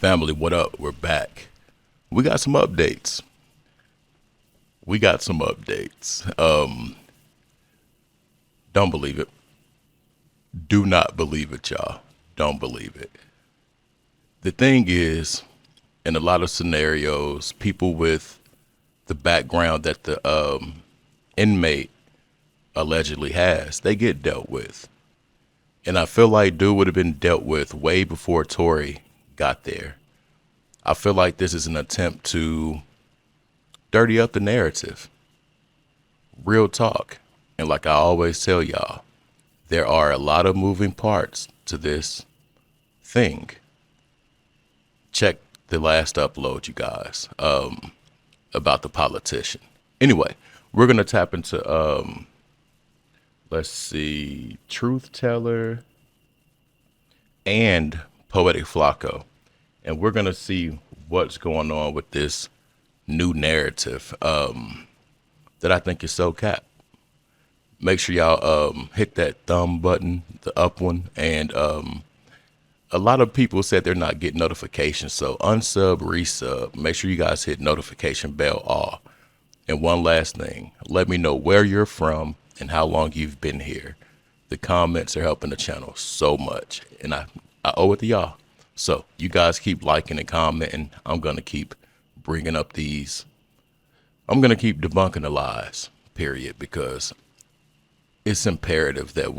Family, what up? We're back. We got some updates. Don't believe it. Do not believe it, y'all. Don't believe it. The thing is, in a lot of scenarios, people with the background that the inmate allegedly has, they get dealt with. And I feel like dude would have been dealt with way before Tory got there. I feel like this is an attempt to dirty up the narrative. Real talk. And like I always tell y'all, there are a lot of moving parts to this thing. Check the last upload, you guys, about the politician. Anyway, we're going to tap into, let's see, Truth Teller and Poetic Flacco. And we're going to see what's going on with this new narrative that I think is so cap. Make sure y'all hit that thumb button, the up one. And a lot of people said they're not getting notifications. So unsub, resub. Make sure you guys hit notification bell all. And one last thing. Let me know where you're from and how long you've been here. The comments are helping the channel so much. And I owe it to y'all. So you guys keep liking and commenting. I'm going to keep bringing up these. I'm going to keep debunking the lies, period, because it's imperative that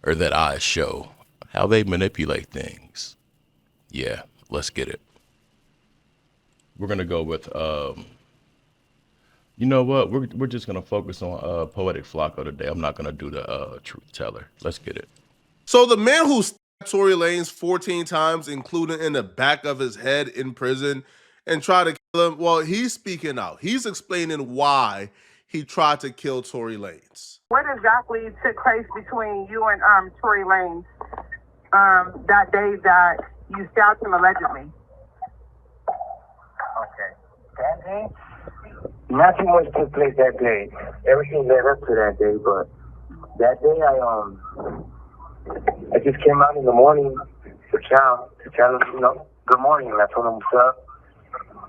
that I show how they manipulate things. Yeah, let's get it. We're going to go with, you know what? We're just going to focus on Poetic Flacco today. I'm not going to do the Truth Teller. Let's get it. So the man who stabbed Tory Lanze 14 times, including in the back of his head in prison, and tried to kill him, well, he's speaking out. He's explaining why he tried to kill Tory Lanze. What exactly took place between you and Tory Lanze that day that you stabbed him allegedly? Okay. That day? Nothing much took place that day. Everything led up to that day, but that day I just came out in the morning to tell him, good morning. And I told him what's up,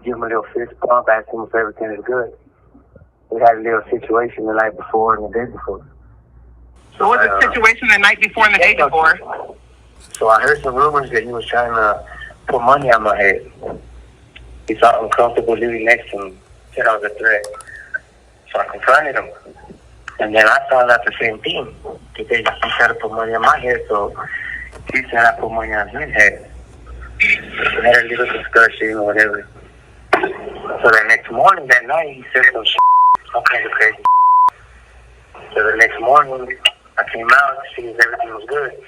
give him a little fist bump, ask him if everything is good. We had a little situation the night before and the day before. So what was the situation the night before and the day before? So I heard some rumors that he was trying to put money on my head. He felt uncomfortable living next to me. Said I was a threat. So I confronted him. And then I found out the same thing. That he tried to put money on my head, so he said I put money on his head. So we had a little discussion or whatever. So the next morning, that night, he said some shit. Some kind of crazy. So the next morning, I came out to see if everything was good.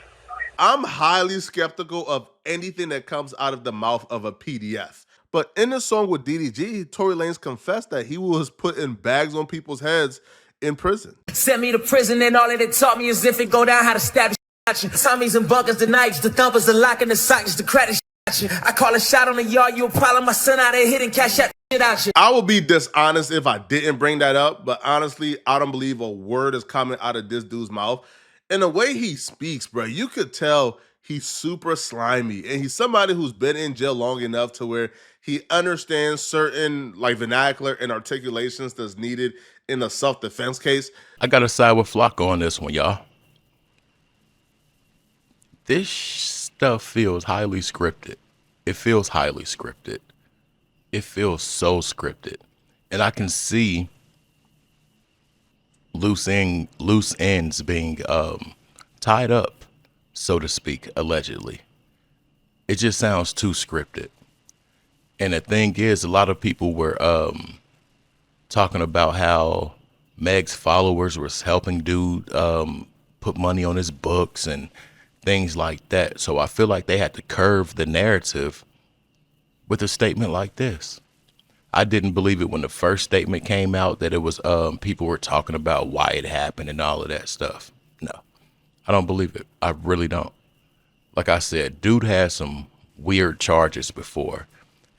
I'm highly skeptical of anything that comes out of the mouth of a PDF. But in the song with DDG, Tory Lanze confessed that he was putting bags on people's heads in prison. Sent me to prison and all that it taught me is if it go down how to stab you. Tommies and bunkers, the knives, the thumpers, the lock and the sockets, the credit you. I call a shot on the yard, you a problem. My son out there hitting cash out shit out you. I would be dishonest if I didn't bring that up, but honestly, I don't believe a word is coming out of this dude's mouth. And the way he speaks, bro, you could tell he's super slimy. And he's somebody who's been in jail long enough to where he understands certain like vernacular and articulations that's needed in a self-defense case. I got to side with Flacco on this one, y'all. This stuff feels highly scripted. It feels highly scripted. It feels so scripted. And I can see loose ends being tied up, so to speak, allegedly. It just sounds too scripted. And the thing is, a lot of people were talking about how Meg's followers was helping dude put money on his books and things like that. So I feel like they had to curve the narrative with a statement like this. I didn't believe it when the first statement came out that it was people were talking about why it happened and all of that stuff. No, I don't believe it. I really don't. Like I said, dude had some weird charges before.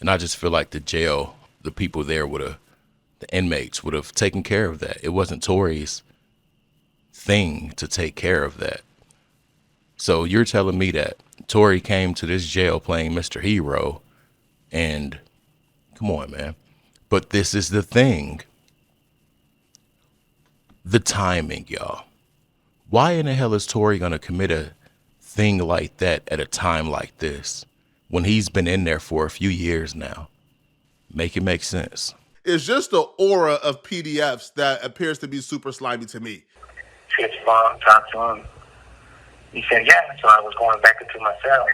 And I just feel like the jail, the people there the inmates would have taken care of that. It wasn't Tory's thing to take care of that. So you're telling me that Tory came to this jail playing Mr. Hero And come on, man. But this is the thing. The timing, y'all. Why in the hell is Tory going to commit a thing like that at a time like this when he's been in there for a few years now? Make it make sense. It's just the aura of PDFs that appears to be super slimy to me. His mom talked to him. He said, yeah, so I was going back into my cell.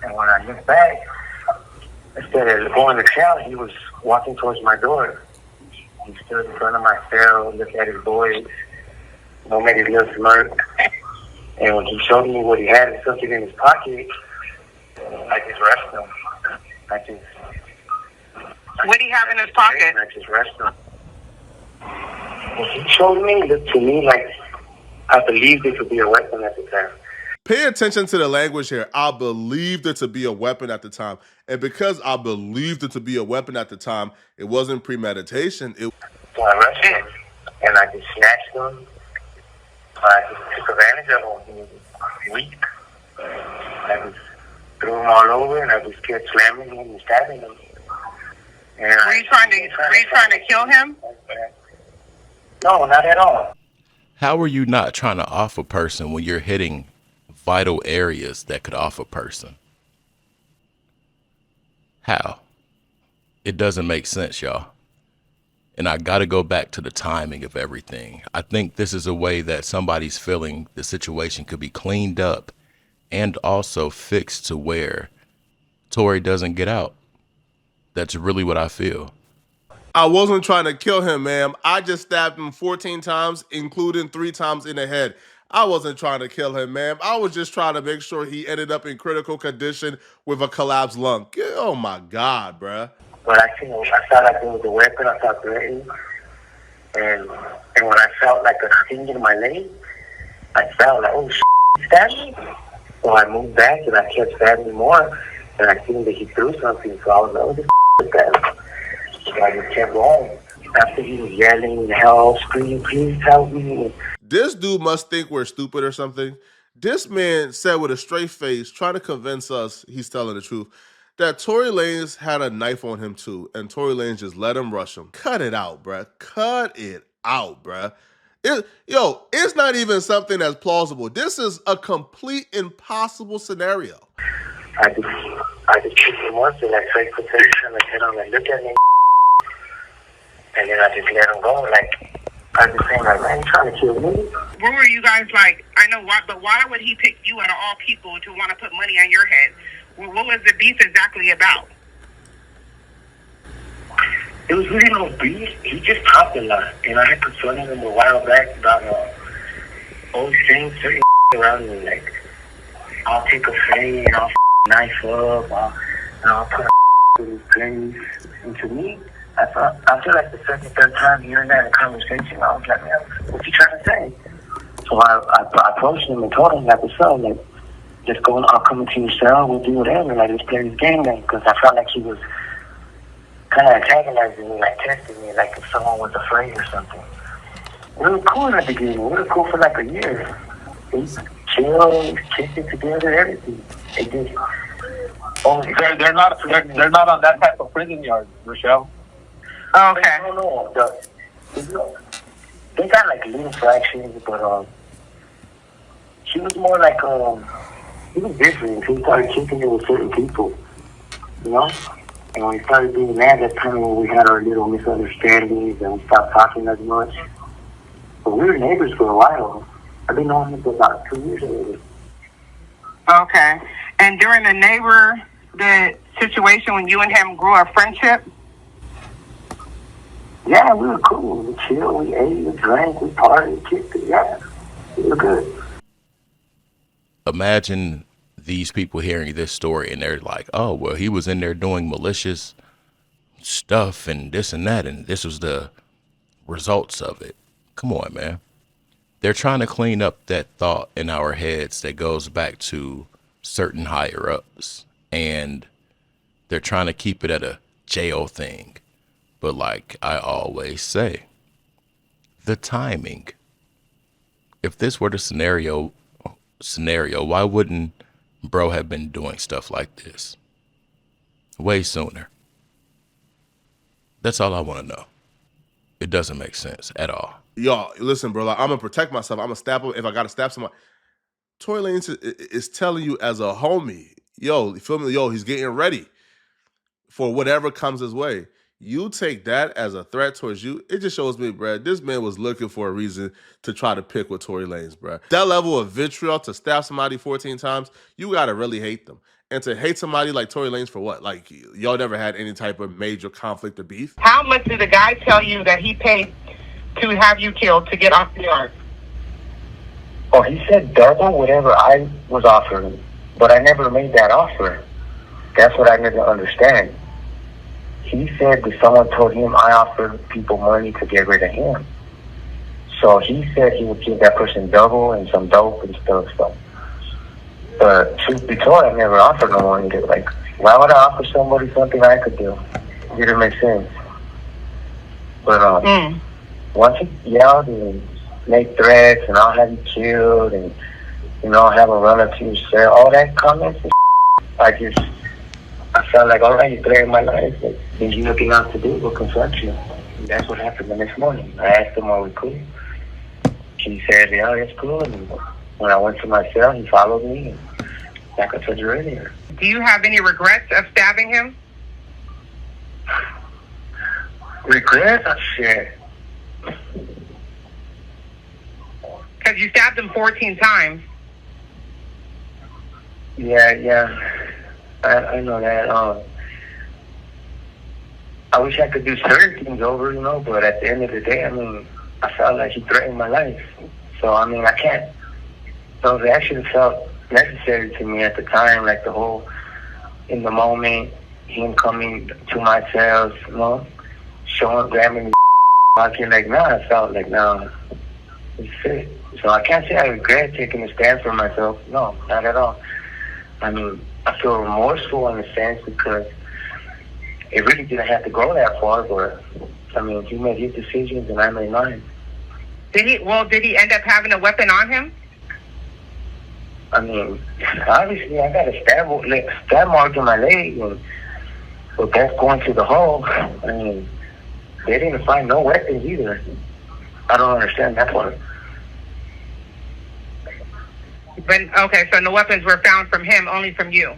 And when I looked back, instead of going to the cell, he was walking towards my door. He stood in front of my cell, looked at his boys, made his little smirk. And when he showed me what he had and something in his pocket, I just rushed him. What do you have in his pocket? I just rushed him. What he showed me looked to me like I believed it could be a weapon at the time. Pay attention to the language here. I believed it to be a weapon at the time. And because I believed it to be a weapon at the time, it wasn't premeditation. So I rushed him, and I just snatched him. I just took advantage of him. He was weak. I just threw him all over, and I just kept slamming him and stabbing him. And Were you trying to kill him? No, not at all. How are you not trying to off a person when you're hitting vital areas that could off a person? How? It doesn't make sense, y'all. And I got to go back to the timing of everything. I think this is a way that somebody's feeling the situation could be cleaned up and also fixed to where Tory doesn't get out. That's really what I feel. I wasn't trying to kill him, ma'am. I just stabbed him 14 times, including 3 times in the head. I wasn't trying to kill him, ma'am. I was just trying to make sure he ended up in critical condition with a collapsed lung. Oh my God, bruh. But I felt like it was a weapon. I felt threatened. And when I felt like a sting in my leg, I felt like, oh, he stabbed me. So I moved back and I kept stabbing more. And I seen that he threw something. So I was like, oh, this is that. So I just kept going. After he was yelling, help, screaming, please help me. This dude must think we're stupid or something. This man said with a straight face, trying to convince us he's telling the truth, that Tory Lanze had a knife on him too, and Tory Lanze just let him rush him. Cut it out, bruh. Cut it out, bruh. It's not even something that's plausible. This is a complete impossible scenario. I just took him once in like straight position and hit him and look at me. And then I just let him go. Like, I was just saying, like, man, you trying to kill me? What were you guys like? I know why, but why would he pick you out of all people to want to put money on your head? Well, what was the beef exactly about? It was really no beef. He just talked a lot. And I had confronted him a while back about always saying certain around me. Like, I'll take a fade and I'll knife up. I'll put a in his place. And to me, I feel like the second, third time hearing that in a conversation, I was like, man, what you trying to say? So I approached him and told him, like, what's up? Like, just go, I'll come into your cell, we'll do whatever. Like, let's play this game then. Because I felt like he was kind of antagonizing me, like testing me, like if someone was afraid or something. We were cool in the beginning. We were cool for like a year. We chilled, kicked it together, everything. It just... Oh, they're not on that type of prison yard, Rochelle. Okay. No. They got like little fractions, but she was more like he was different. He started kicking it with certain people, you know. And when we started doing that, that's kind of when we had our little misunderstandings and we stopped talking as much. But we were neighbors for a while. I've been knowing him for about 2 years already. Okay. And during the situation when you and him grew a friendship? Yeah, we were cool. We chilled, we ate, we drank, we partied, kicked it. Yeah, we were good. Imagine these people hearing this story and they're like, oh, well, he was in there doing malicious stuff and this and that, and this was the results of it. Come on, man. They're trying to clean up that thought in our heads that goes back to certain higher ups, and they're trying to keep it at a jail thing. But like I always say, the timing. If this were the scenario, why wouldn't bro have been doing stuff like this? way sooner. That's all I want to know. It doesn't make sense at all. Y'all, listen, bro. Like, I'm gonna protect myself. I'm gonna stab him if I gotta stab somebody. Tory Lanze is telling you as a homie, yo, you feel me? Yo, he's getting ready for whatever comes his way. You take that as a threat towards you, it just shows me, bro, this man was looking for a reason to try to pick with Tory Lanze, bro. That level of vitriol to stab somebody 14 times, you gotta really hate them. And to hate somebody like Tory Lanze for what? Like, y'all never had any type of major conflict or beef? How much did the guy tell you that he paid to have you killed to get off the yard? Oh, he said double whatever I was offering, but I never made that offer. That's what I didn't understand. He said that someone told him I offered people money to get rid of him. So he said he would give that person double and some dope and stuff. But truth be told, I never offered no money. Like, why would I offer somebody something I could do? It didn't make sense. But once he yelled and made threats and I'll have you killed and, I'll have a run up to your cell, all that comments and I felt like, all right, you threatened my life. Like, there's nothing else to do but confront you. And that's what happened the next morning. I asked him, are we cool? He said, yeah, that's cool. And when I went to my cell, he followed me. And like I told you earlier. Do you have any regrets of stabbing him? Regrets? Oh, shit. Because you stabbed him 14 times. Yeah. I know that. I wish I could do certain things over, but at the end of the day, I felt like he threatened my life. So, I can't. Those actions felt necessary to me at the time, like the whole, in the moment, him coming to my cells, grabbing me, walking, like, I felt like, it's fit. So I can't say I regret taking a stand for myself. No, not at all. I feel remorseful in a sense because it really didn't have to go that far, but he made his decisions and I made mine. Did he end up having a weapon on him? Obviously I got a stab mark in my leg and we're both going to the hole. They didn't find no weapons either. I don't understand that part. But okay, so no weapons were found from him, only from you.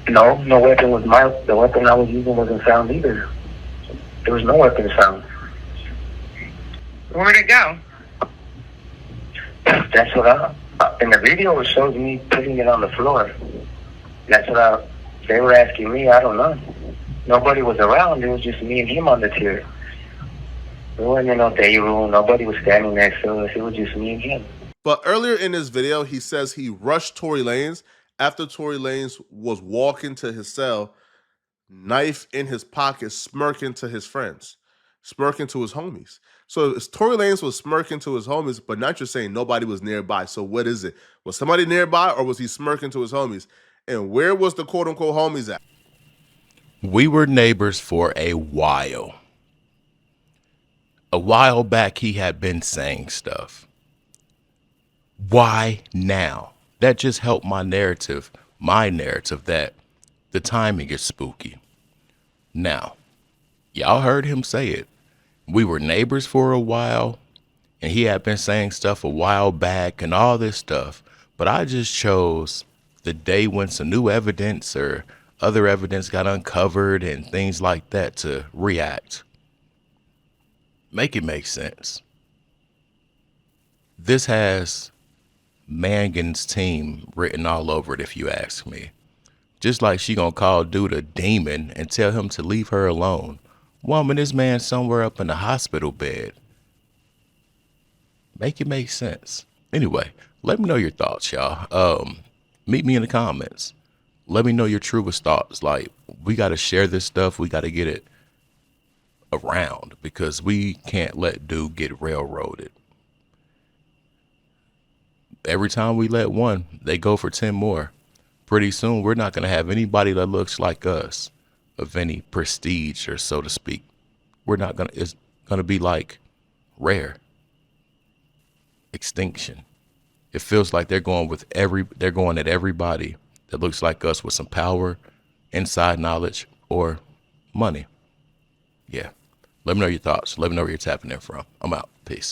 No weapon was the weapon I was using wasn't found either. There was no weapons found. Where'd it go? That's what in the video it shows me putting it on the floor. That's what they were asking me. I don't know. Nobody was around. It was just me and him on the chair. There wasn't no day room. Nobody was standing next to us. It was just me and him. But earlier in this video, he says he rushed Tory Lanze after Tory Lanze was walking to his cell, knife in his pocket, smirking to his friends, smirking to his homies. So Tory Lanze was smirking to his homies, but not just saying nobody was nearby. So what is it? Was somebody nearby or was he smirking to his homies? And where was the quote-unquote homies at? We were neighbors for a while. A while back, he had been saying stuff. Why now? That just helped my narrative that the timing is spooky. Now, y'all heard him say it. We were neighbors for a while, and he had been saying stuff a while back and all this stuff, but I just chose the day when some new evidence or other evidence got uncovered and things like that to react. Make it make sense. This has Mangan's team written all over it, if you ask me. Just like she gonna call dude a demon and tell him to leave her alone. Woman, this man somewhere up in the hospital bed. Make it make sense. Anyway, let me know your thoughts, y'all. Meet me in the comments. Let me know your truest thoughts. Like, we gotta share this stuff. We gotta get it around because we can't let dude get railroaded. Every time we let one, they go for 10 more. Pretty soon, we're not going to have anybody that looks like us of any prestige or so to speak. It's going to be like rare extinction. It feels like they're going at everybody that looks like us with some power inside knowledge, or money. Yeah. Let me know your thoughts. Let me know where you're tapping in from. I'm out. Peace.